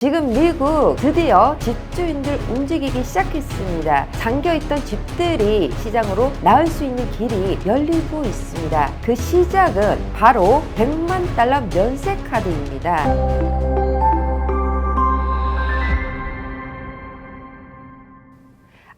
지금 미국 드디어 집주인들 움직이기 시작했습니다. 잠겨있던 집들이 시장으로 나올 수 있는 길이 열리고 있습니다. 그 시작은 바로 100만 달러 면세 카드입니다.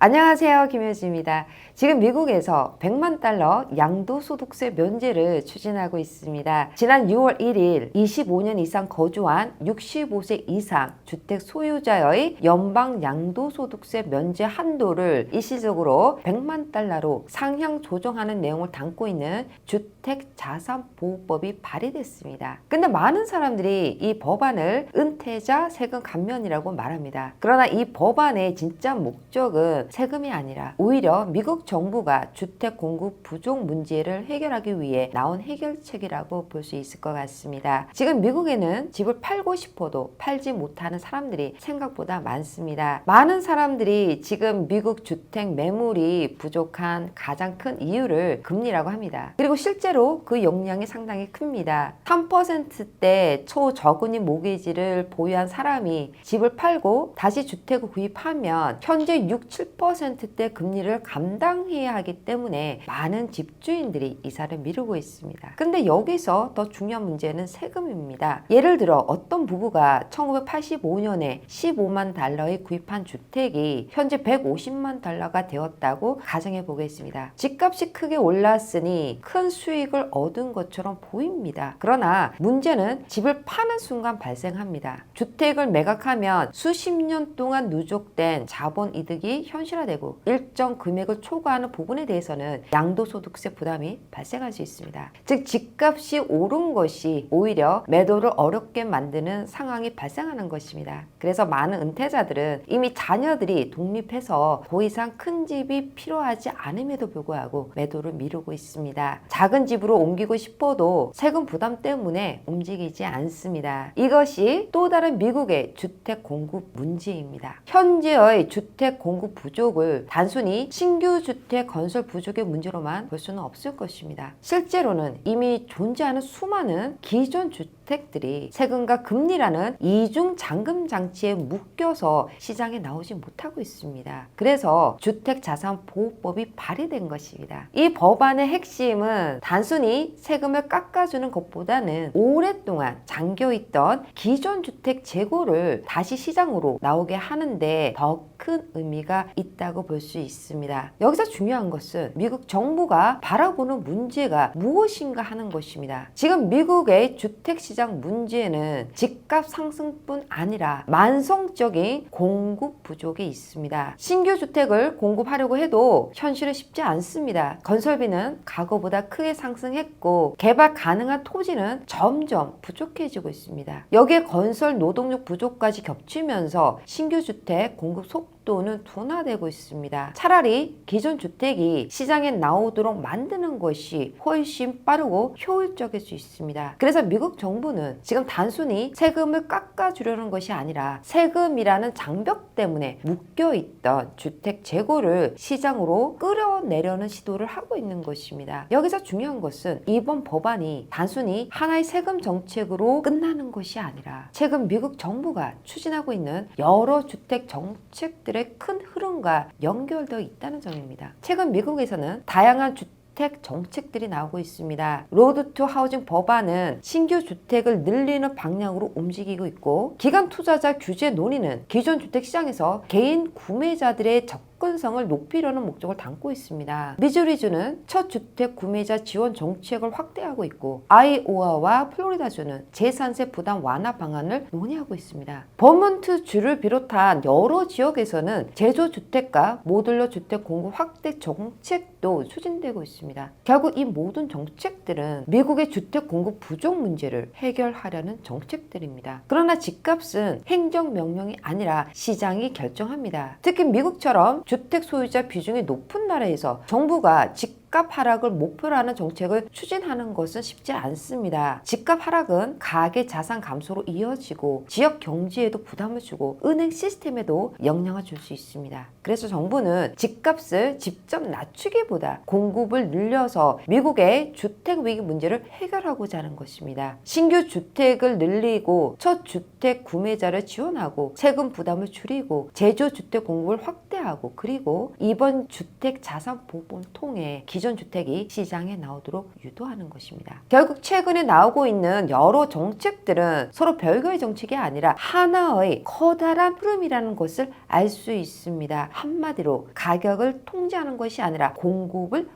안녕하세요, 김효지입니다. 지금 미국에서 100만 달러 양도소득세 면제를 추진하고 있습니다. 지난 6월 1일 25년 이상 거주한 65세 이상 주택 소유자의 연방 양도소득세 면제 한도를 일시적으로 100만 달러로 상향 조정하는 내용을 담고 있는 주택자산보호법이 발의됐습니다. 근데 많은 사람들이 이 법안을 은퇴자 세금 감면이라고 말합니다. 그러나 이 법안의 진짜 목적은 세금이 아니라 오히려 미국 정부가 주택 공급 부족 문제를 해결하기 위해 나온 해결책이라고 볼 수 있을 것 같습니다. 지금 미국에는 집을 팔고 싶어도 팔지 못하는 사람들이 생각보다 많습니다. 많은 사람들이 지금 미국 주택 매물이 부족한 가장 큰 이유를 금리라고 합니다. 그리고 실제로 그 영향이 상당히 큽니다. 3%대 초저금리 모기지를 보유한 사람이 집을 팔고 다시 주택을 구입하면 현재 6, 7%대 금리를 감당해야 하기 때문에 많은 집주인들이 이사를 미루고 있습니다. 근데 여기서 더 중요한 문제는 세금입니다. 예를 들어 어떤 부부가 1985년에 15만 달러에 구입한 주택이 현재 150만 달러가 되었다고 가정해 보겠습니다. 집값이 크게 올랐으니 큰 수익을 얻은 것처럼 보입니다. 그러나 문제는 집을 파는 순간 발생합니다. 주택을 매각하면 수십 년 동안 누적된 자본 이득이 현실화되고 일정 금액을 초과하는 부분에 대해서는 양도소득세 부담이 발생할 수 있습니다. 즉 집값이 오른 것이 오히려 매도를 어렵게 만드는 상황이 발생하는 것입니다. 그래서 많은 은퇴자들은 이미 자녀들이 독립해서 더 이상 큰 집이 필요하지 않음에도 불구하고 매도를 미루고 있습니다. 작은 집으로 옮기고 싶어도 세금 부담 때문에 움직이지 않습니다. 이것이 또 다른 미국의 주택 공급 문제입니다. 현재의 주택 공급 부족을 단순히 신규 주택 건설 부족의 문제로만 볼 수는 없을 것입니다. 실제로는 이미 존재하는 수많은 기존 주택들이 세금과 금리라는 이중 잠금 장치에 묶여서 시장에 나오지 못하고 있습니다. 그래서 주택자산보호법이 발의된 것입니다. 이 법안의 핵심은 단순히 세금을 깎아주는 것보다는 오랫동안 잠겨있던 기존 주택 재고를 다시 시장으로 나오게 하는데 더 큰 의미가 있다고 볼 수 있습니다. 여기서 중요한 것은 미국 정부가 바라보는 문제가 무엇인가 하는 것입니다. 지금 미국의 주택시장 문제는 집값 상승뿐 아니라 만성적인 공급 부족이 있습니다. 신규 주택을 공급하려고 해도 현실은 쉽지 않습니다. 건설비는 과거보다 크게 상승했고 개발 가능한 토지는 점점 부족해지고 있습니다. 여기에 건설 노동력 부족까지 겹치면서 신규 주택 공급 속도는 둔화되고 있습니다. 차라리 기존 주택이 시장에 나오도록 만드는 것이 훨씬 빠르고 효율적일 수 있습니다. 그래서 미국 정부는 지금 단순히 세금을 깎아주려는 것이 아니라 세금이라는 장벽 때문에 묶여있던 주택 재고를 시장으로 끌어내려는 시도를 하고 있는 것입니다. 여기서 중요한 것은 이번 법안이 단순히 하나의 세금 정책으로 끝나는 것이 아니라 최근 미국 정부가 추진하고 있는 여러 주택 정책들의 큰 흐름과 연결되어 있다는 점입니다. 최근 미국에서는 다양한 주택 정책들이 나오고 있습니다. 로드 투 하우징 법안은 신규 주택을 늘리는 방향으로 움직이고 있고 기관 투자자 규제 논의는 기존 주택 시장에서 개인 구매자들의 접근성을 높이려는 목적을 담고 있습니다. 미주리주는 첫 주택 구매자 지원 정책을 확대하고 있고 아이오와와 플로리다주는 재산세 부담 완화 방안을 논의하고 있습니다. 버몬트주를 비롯한 여러 지역에서는 제조주택과 모듈러 주택 공급 확대 정책도 추진되고 있습니다. 결국 이 모든 정책들은 미국의 주택 공급 부족 문제를 해결하려는 정책들입니다. 그러나 집값은 행정명령이 아니라 시장이 결정합니다. 특히 미국처럼 주택 소유자 비중이 높은 나라에서 정부가 집 집값 하락을 목표로 하는 정책을 추진하는 것은 쉽지 않습니다. 집값 하락은 가계 자산 감소로 이어지고 지역 경제에도 부담을 주고 은행 시스템에도 영향을 줄 수 있습니다. 그래서 정부는 집값을 직접 낮추기보다 공급을 늘려서 미국의 주택 위기 문제를 해결하고자 하는 것입니다. 신규 주택을 늘리고 첫 주택 구매자를 지원하고 세금 부담을 줄이고 제조 주택 공급을 확대하고 그리고 이번 주택 자산 보험을 통해 기존 주택이 시장에 나오도록 유도하는 것입니다. 결국 최근에 나오고 있는 여러 정책들은 서로 별개의 정책이 아니라 하나의 커다란 흐름이라는 것을 알 수 있습니다. 한마디로 가격을 통제하는 것이 아니라 공급을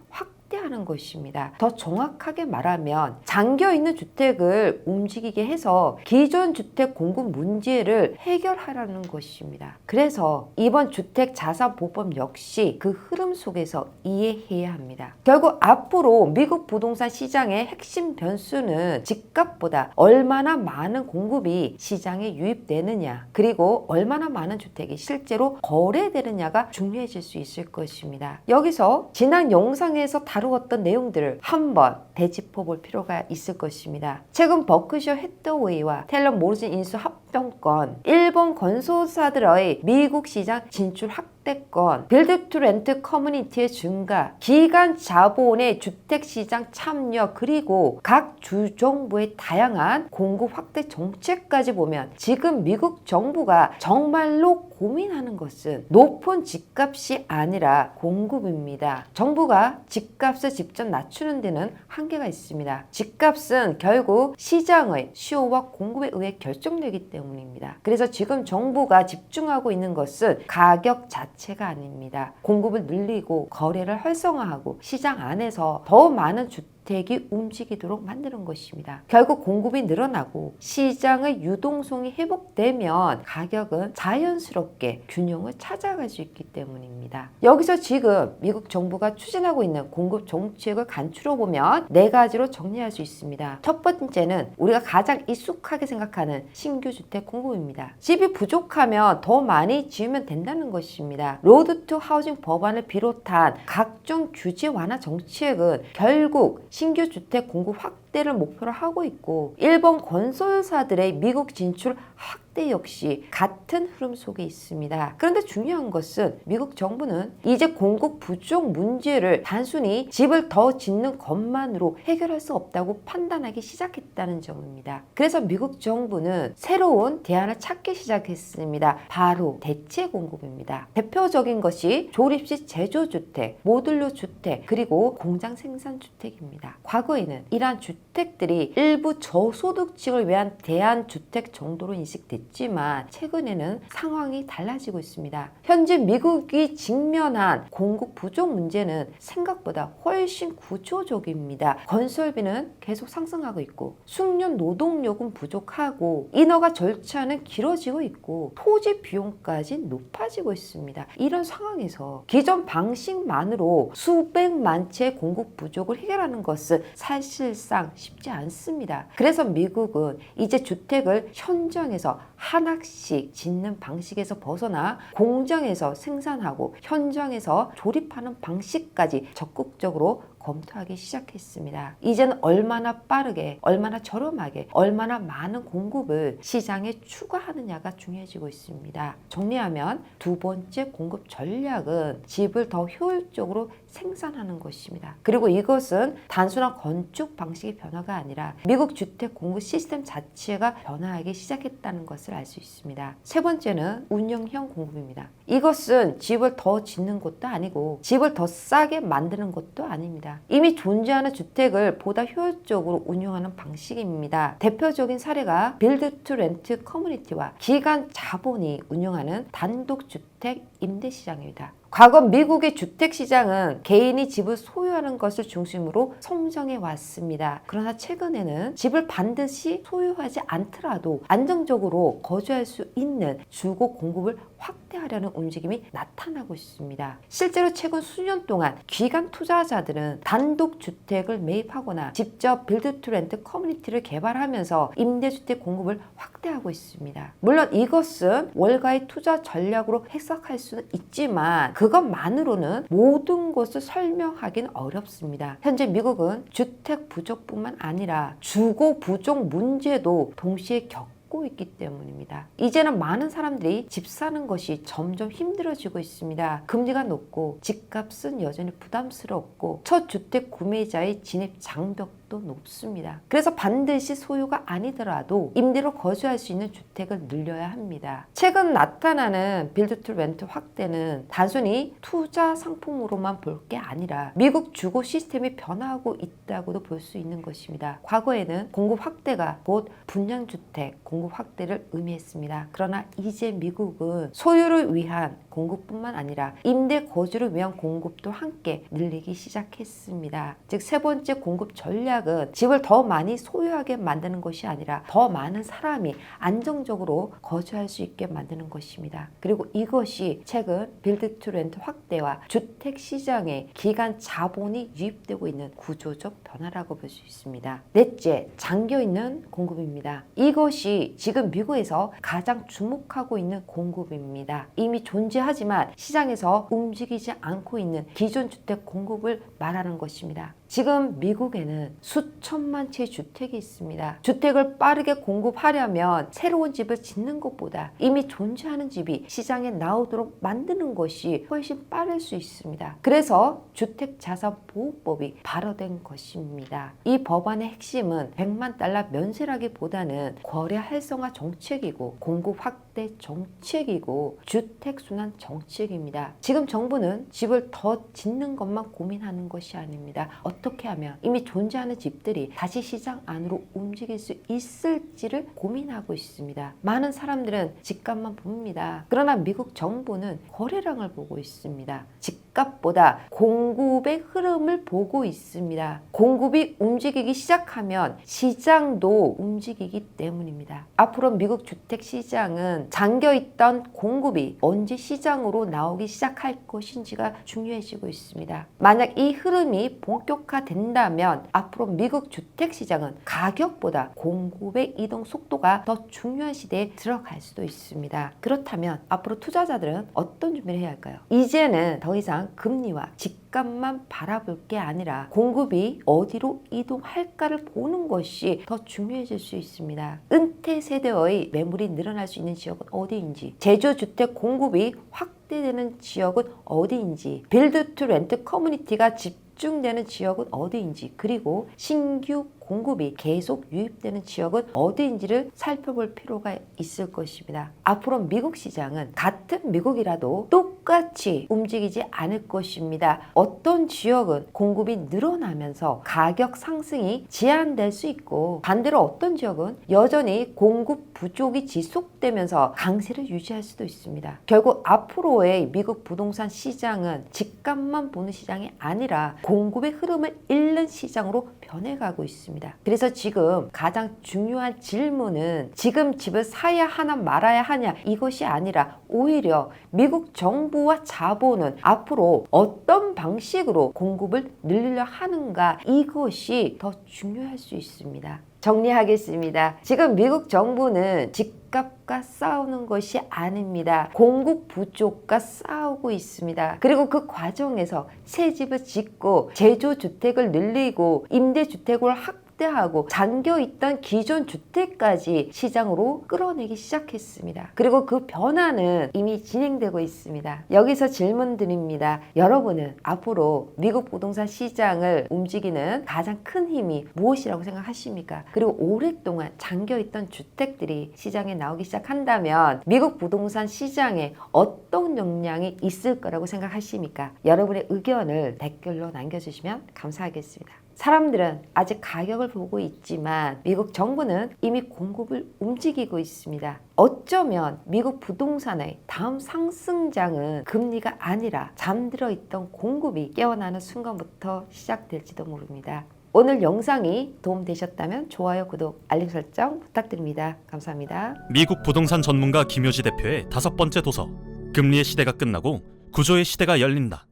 확대하는 것입니다. 더 정확하게 말하면 잠겨있는 주택을 움직이게 해서 기존 주택 공급 문제를 해결하라는 것입니다. 그래서 이번 주택 자산 보험 역시 그 흐름 속에서 이해해야 합니다. 결국 앞으로 미국 부동산 시장의 핵심 변수는 집값보다 얼마나 많은 공급이 시장에 유입되느냐 그리고 얼마나 많은 주택이 실제로 거래되느냐가 중요해질 수 있을 것입니다. 여기서 지난 영상에서 다루었던 내용들을 한번 되짚어 볼 필요가 있을 것입니다. 최근 버크셔 해서웨이와 텔러 모르슨 인수 합병권, 일본 건설사들의 미국 시장 진출 확대권, 빌드 투 렌트 커뮤니티의 증가, 기관 자본의 주택시장 참여 그리고 각 주정부의 다양한 공급 확대 정책까지 보면 지금 미국 정부가 정말로 고민하는 것은 높은 집값이 아니라 공급입니다. 정부가 집값을 직접 낮추는 데는 한계가 있습니다. 집값은 결국 시장의 수요와 공급에 의해 결정되기 때문입니다. 그래서 지금 정부가 집중하고 있는 것은 가격 자체가 아닙니다. 공급을 늘리고 거래를 활성화하고 시장 안에서 더 많은 주택이 움직이도록 만드는 것입니다. 결국 공급이 늘어나고 시장의 유동성이 회복되면 가격은 자연스럽게 균형을 찾아갈 수 있기 때문입니다. 여기서 지금 미국 정부가 추진하고 있는 공급 정책을 간추려 보면 네 가지로 정리할 수 있습니다. 첫 번째는 우리가 가장 익숙하게 생각하는 신규 주택 공급입니다. 집이 부족하면 더 많이 지으면 된다는 것입니다. 로드 투 하우징 법안을 비롯한 각종 규제 완화 정책은 결국 신규 주택 공급 확대를 목표로 하고 있고 일본 건설사들의 미국 진출 확대 역시 같은 흐름 속에 있습니다. 그런데 중요한 것은 미국 정부는 이제 공급 부족 문제를 단순히 집을 더 짓는 것만으로 해결할 수 없다고 판단하기 시작했다는 점입니다. 그래서 미국 정부는 새로운 대안을 찾기 시작했습니다. 바로 대체 공급입니다. 대표적인 것이 조립식 제조주택, 모듈러 주택, 그리고 공장 생산 주택입니다. 과거에는 이러한 주택들이 일부 저소득층을 위한 대안주택 정도로 인식됐지만 최근에는 상황이 달라지고 있습니다. 현재 미국이 직면한 공급 부족 문제는 생각보다 훨씬 구조적입니다. 건설비는 계속 상승하고 있고 숙련 노동력은 부족하고 인허가 절차는 길어지고 있고 토지 비용까지 높아지고 있습니다. 이런 상황에서 기존 방식만으로 수백만 채 공급 부족을 해결하는 것은 사실상 쉽지 않습니다. 그래서 미국은 이제 주택을 현장에서 하나씩 짓는 방식에서 벗어나 공장에서 생산하고 현장에서 조립하는 방식까지 적극적으로 검토하기 시작했습니다. 이제는 얼마나 빠르게, 얼마나 저렴하게, 얼마나 많은 공급을 시장에 추가하느냐가 중요해지고 있습니다. 정리하면 두 번째 공급 전략은 집을 더 효율적으로 생산하는 것입니다. 그리고 이것은 단순한 건축 방식의 변화가 아니라 미국 주택 공급 시스템 자체가 변화하기 시작했다는 것을 알 수 있습니다. 세 번째는 운영형 공급입니다. 이것은 집을 더 짓는 것도 아니고 집을 더 싸게 만드는 것도 아닙니다. 이미 존재하는 주택을 보다 효율적으로 운영하는 방식입니다. 대표적인 사례가 빌드 투 렌트 커뮤니티와 기관 자본이 운영하는 단독주택 임대시장입니다. 과거 미국의 주택시장은 개인이 집을 소유하는 것을 중심으로 성장해 왔습니다. 그러나 최근에는 집을 반드시 소유하지 않더라도 안정적으로 거주할 수 있는 주거 공급을 확대하려는 움직임이 나타나고 있습니다. 실제로 최근 수년 동안 기관 투자자들은 단독주택을 매입하거나 직접 빌드 투 렌트 커뮤니티를 개발하면서 임대주택 공급을 확대하고 있습니다. 물론 이것은 월가의 투자 전략으로 해석할 수는 있지만 그 그것만으로는 모든 것을 설명하기는 어렵습니다. 현재 미국은 주택 부족뿐만 아니라 주거 부족 문제도 동시에 겪고 있기 때문입니다. 이제는 많은 사람들이 집 사는 것이 점점 힘들어지고 있습니다. 금리가 높고 집값은 여전히 부담스럽고 첫 주택 구매자의 진입 장벽도 높습니다. 그래서 반드시 소유가 아니더라도 임대로 거주할 수 있는 주택을 늘려야 합니다. 최근 나타나는 빌드 투 렌트 확대는 단순히 투자 상품으로만 볼 게 아니라 미국 주거 시스템이 변화하고 있다고도 볼 수 있는 것입니다. 과거에는 공급 확대가 곧 분양주택 공급 확대를 의미했습니다. 그러나 이제 미국은 소유를 위한 공급뿐만 아니라 임대 거주를 위한 공급도 함께 늘리기 시작했습니다. 즉 세 번째 공급 전략은 집을 더 많이 소유하게 만드는 것이 아니라 더 많은 사람이 안정적으로 거주할 수 있게 만드는 것입니다. 그리고 이것이 최근 빌드 투 렌트 확대와 주택 시장에 기간 자본이 유입되고 있는 구조적 변화라고 볼 수 있습니다. 넷째, 잠겨있는 공급입니다. 이것이 지금 미국에서 가장 주목하고 있는 공급입니다. 이미 존재하지만 시장에서 움직이지 않고 있는 기존 주택 공급을 말하는 것입니다. 지금 미국에는 수천만 채의 주택이 있습니다. 주택을 빠르게 공급하려면 새로운 집을 짓는 것보다 이미 존재하는 집이 시장에 나오도록 만드는 것이 훨씬 빠를 수 있습니다. 그래서 주택자산보호법이 발효된 것입니다. 이 법안의 핵심은 100만 달러 면세라기보다는 거래 활성화 정책이고 공급 확대 정책이고 주택 순환 정책입니다. 지금 정부는 집을 더 짓는 것만 고민하는 것이 아닙니다. 어떻게 하면 이미 존재하는 집들이 다시 시장 안으로 움직일 수 있을지를 고민하고 있습니다. 많은 사람들은 집값만 봅니다. 그러나 미국 정부는 거래량을 보고 있습니다. 집값보다 공급의 흐름을 보고 있습니다. 공급이 움직이기 시작하면 시장도 움직이기 때문입니다. 앞으로 미국 주택 시장은 잠겨있던 공급이 언제 시장으로 나오기 시작할 것인지가 중요해지고 있습니다. 만약 이 흐름이 본격화된다면 앞으로 미국 주택 시장은 가격보다 공급의 이동 속도가 더 중요한 시대에 들어갈 수도 있습니다. 그렇다면 앞으로 투자자들은 어떤 준비를 해야 할까요? 이제는 더 이상 금리와 집값만 바라볼 게 아니라 공급이 어디로 이동할까를 보는 것이 더 중요해질 수 있습니다. 은퇴 세대의 매물이 늘어날 수 있는 지역은 어디인지, 제조주택 공급이 확대되는 지역은 어디인지, 빌드 투 렌트 커뮤니티가 집중되는 지역은 어디인지, 그리고 신규 공급이 계속 유입되는 지역은 어디인지를 살펴볼 필요가 있을 것입니다. 앞으로 미국 시장은 같은 미국이라도 똑같이 움직이지 않을 것입니다. 어떤 지역은 공급이 늘어나면서 가격 상승이 제한될 수 있고 반대로 어떤 지역은 여전히 공급 부족이 지속되면서 강세를 유지할 수도 있습니다. 결국 앞으로의 미국 부동산 시장은 집값만 보는 시장이 아니라 공급의 흐름을 읽는 시장으로 변해가고 있습니다. 그래서 지금 가장 중요한 질문은 지금 집을 사야 하나 말아야 하냐 이것이 아니라 오히려 미국 정부와 자본은 앞으로 어떤 방식으로 공급을 늘리려 하는가, 이것이 더 중요할 수 있습니다. 정리하겠습니다. 지금 미국 정부는 집값과 싸우는 것이 아닙니다. 공급 부족과 싸우고 있습니다. 그리고 그 과정에서 새 집을 짓고 제조주택을 늘리고 임대주택을 확대하고 잠겨있던 기존 주택까지 시장으로 끌어내기 시작했습니다. 그리고 그 변화는 이미 진행되고 있습니다. 여기서 질문 드립니다. 여러분은 앞으로 미국 부동산 시장을 움직이는 가장 큰 힘이 무엇이라고 생각하십니까? 그리고 오랫동안 잠겨있던 주택들이 시장에 나오기 시작한다면 미국 부동산 시장에 어떤 영향이 있을 거라고 생각하십니까? 여러분의 의견을 댓글로 남겨주시면 감사하겠습니다. 사람들은 아직 가격을 보고 있지만 미국 정부는 이미 공급을 움직이고 있습니다. 어쩌면 미국 부동산의 다음 상승장은 금리가 아니라 잠들어 있던 공급이 깨어나는 순간부터 시작될지도 모릅니다. 오늘 영상이 도움되셨다면 좋아요, 구독, 알림 설정 부탁드립니다. 감사합니다. 미국 부동산 전문가 김효지 대표의 5번째 도서, 금리의 시대가 끝나고 구조의 시대가 열린다.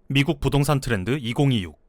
미국 부동산 트렌드 2026.